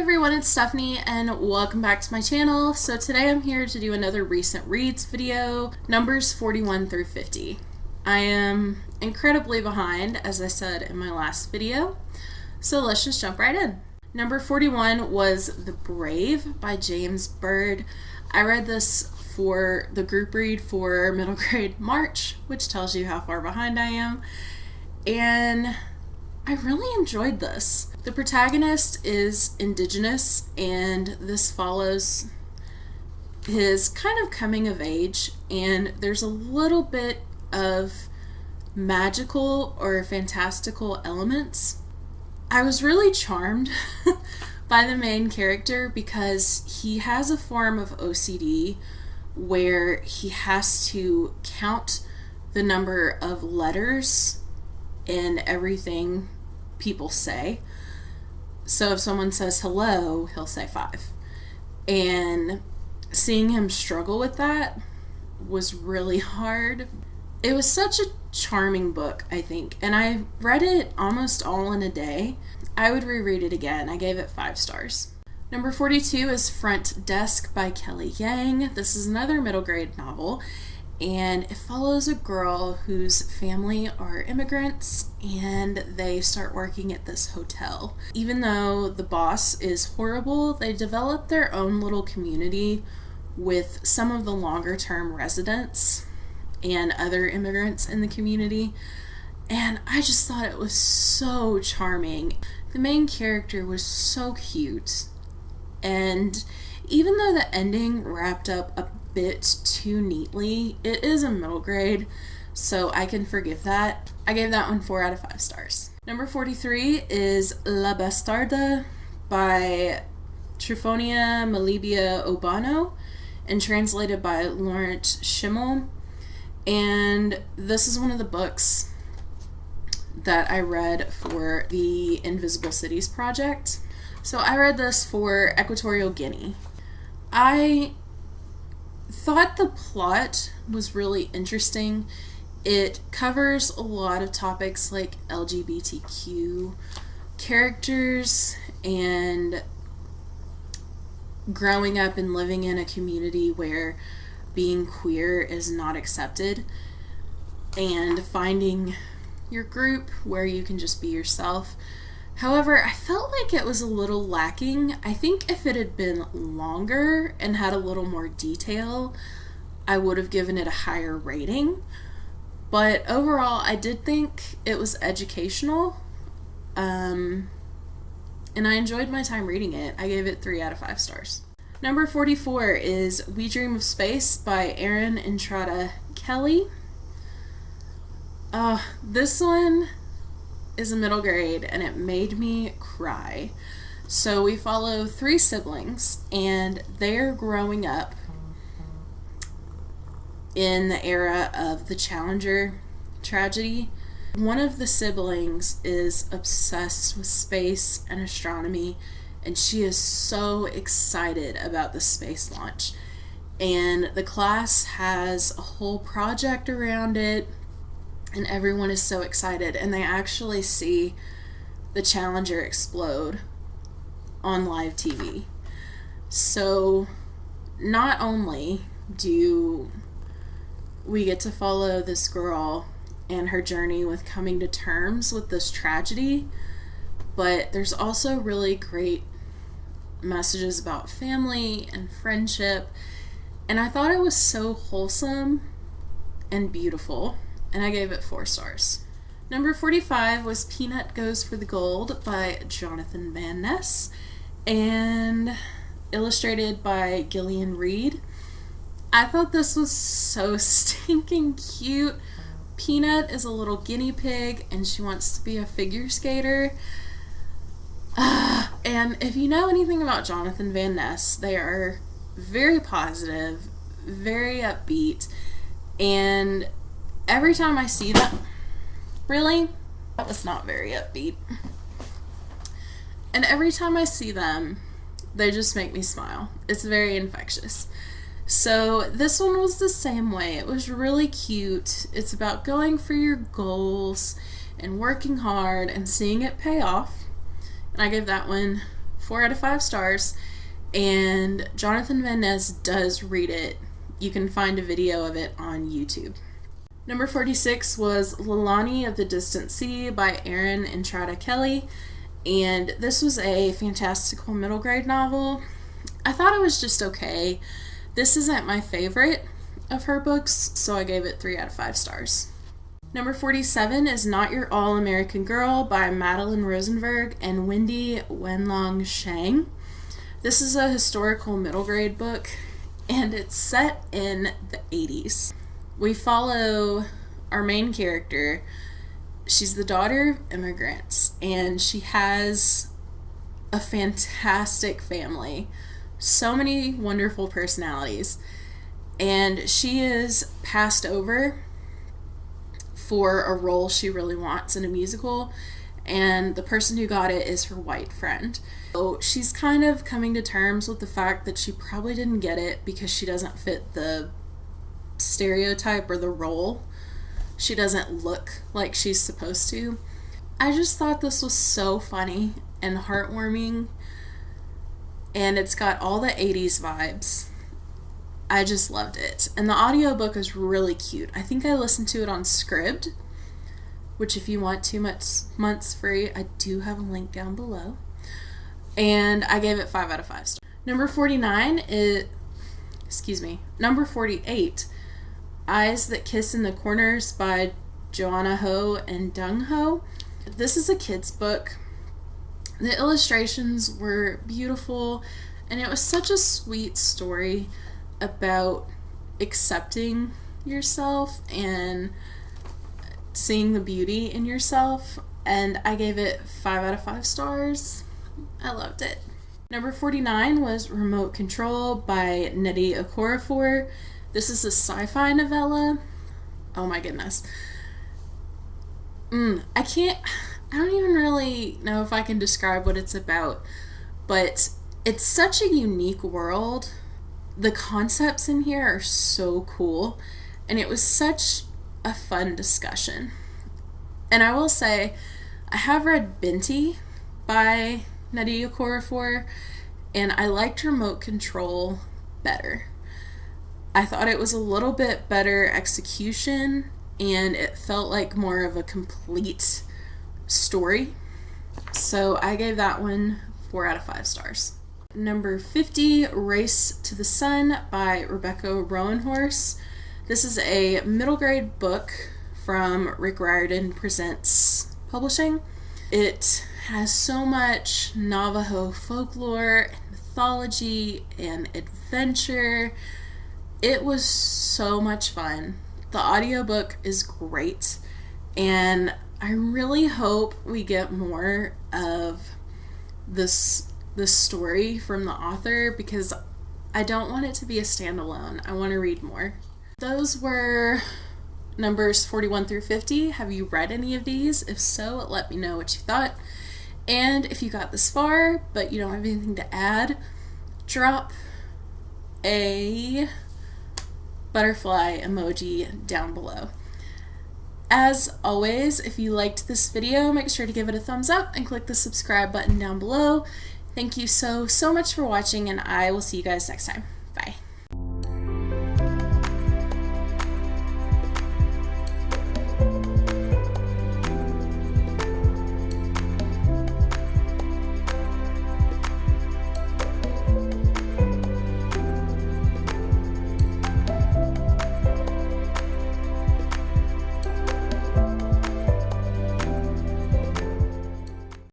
everyone, it's Stephanie and welcome back to my channel. So today I'm here to do another recent reads video, numbers 41 through 50. I am incredibly behind, as I said in my last video, so let's just jump right in. Number 41 was The Brave by James Bird. I read this for the group read for middle grade March, which tells you how far behind I am, and I really enjoyed this. The protagonist is Indigenous, and this follows his kind of coming of age, and there's a little bit of magical or fantastical elements. I was really charmed by the main character because he has a form of OCD where he has to count the number of letters in everything people say. So if someone says hello, he'll say 5. And seeing him struggle with that was really hard. It was such a charming book, I think, and I read it almost all in a day. I would reread it again. I gave it 5 stars. Number 42 is Front Desk by Kelly Yang. This is another middle grade novel, and it follows a girl whose family are immigrants and they start working at this hotel. Even though the boss is horrible, they develop their own little community with some of the longer term residents and other immigrants in the community, and I just thought it was so charming. The main character was so cute, and even though the ending wrapped up a bit too neatly, it is a middle grade, so I can forgive that. I gave that one 4 out of 5 stars. Number 43 is La Bastarda by Trifonia Malibia Obano and translated by Laurent Schimmel. And this is one of the books that I read for the Invisible Cities project. So I read this for Equatorial Guinea. I thought the plot was really interesting. It covers a lot of topics like LGBTQ characters and growing up and living in a community where being queer is not accepted, and finding your group where you can just be yourself. However, I felt like it was a little lacking. I think if it had been longer and had a little more detail, I would have given it a higher rating. But overall, I did think it was educational, and I enjoyed my time reading it. I gave it 3 out of 5 stars. Number 44 is We Dream of Space by Erin Entrada Kelly. This one is a middle grade and it made me cry. So we follow 3 siblings and they're growing up in the era of the Challenger tragedy. One of the siblings is obsessed with space and astronomy, and she is so excited about the space launch. And the class has a whole project around it, and everyone is so excited, and they actually see the Challenger explode on live TV. So not only do we get to follow this girl and her journey with coming to terms with this tragedy, but there's also really great messages about family and friendship, and I thought it was so wholesome and beautiful, and I gave it 4 stars. Number 45 was Peanut Goes for the Gold by Jonathan Van Ness and illustrated by Gillian Reed. I thought this was so stinking cute. Peanut is a little guinea pig and she wants to be a figure skater. And if you know anything about Jonathan Van Ness, they are very positive, very upbeat, and every time I see them, really? That was not very upbeat. And every time I see them, they just make me smile. It's very infectious. So this one was the same way. It was really cute. It's about going for your goals and working hard and seeing it pay off. And I gave that one 4 out of 5 stars, and Jonathan Van Ness does read it. You can find a video of it on YouTube. Number 46 was Lalani of the Distant Sea by Erin Entrada Kelly, and this was a fantastical middle grade novel. I thought it was just okay. This isn't my favorite of her books, so I gave it 3 out of 5 stars. Number 47 is Not Your All-American Girl by Madeline Rosenberg and Wendy Wenlong Shang. This is a historical middle grade book, and it's set in the 80s. We follow our main character. She's the daughter of immigrants, and she has a fantastic family. So many wonderful personalities. And she is passed over for a role she really wants in a musical, and the person who got it is her white friend. So she's kind of coming to terms with the fact that she probably didn't get it because she doesn't fit the stereotype or the role. She doesn't look like she's supposed to. I just thought this was so funny and heartwarming, and it's got all the 80s vibes. I just loved it. And the audiobook is really cute. I think I listened to it on Scribd, which if you want 2 months free, I do have a link down below. And I gave it 5 out of 5 stars. Number 48, Eyes That Kiss in the Corners by Joanna Ho and Dung Ho. This is a kid's book. The illustrations were beautiful, and it was such a sweet story about accepting yourself and seeing the beauty in yourself, and I gave it 5 out of 5 stars. I loved it. Number 49 was Remote Control by Nnedi Okorafor. This is a sci-fi novella. Oh my goodness. I don't even really know if I can describe what it's about, but it's such a unique world. The concepts in here are so cool, and it was such a fun discussion. And I will say, I have read Binti by Nnedi Okorafor, and I liked Remote Control better. I thought it was a little bit better execution, and it felt like more of a complete story. So I gave that one 4 out of 5 stars. Number 50, Race to the Sun by Rebecca Roanhorse. This is a middle grade book from Rick Riordan Presents Publishing. It has so much Navajo folklore and mythology and adventure. It was so much fun. The audiobook is great, and I really hope we get more of this story from the author, because I don't want it to be a standalone. I want to read more. Those were numbers 41 through 50. Have you read any of these? If so, let me know what you thought. And if you got this far but you don't have anything to add, drop a butterfly emoji down below. As always, if you liked this video, make sure to give it a thumbs up and click the subscribe button down below. Thank you so much for watching, and I will see you guys next time.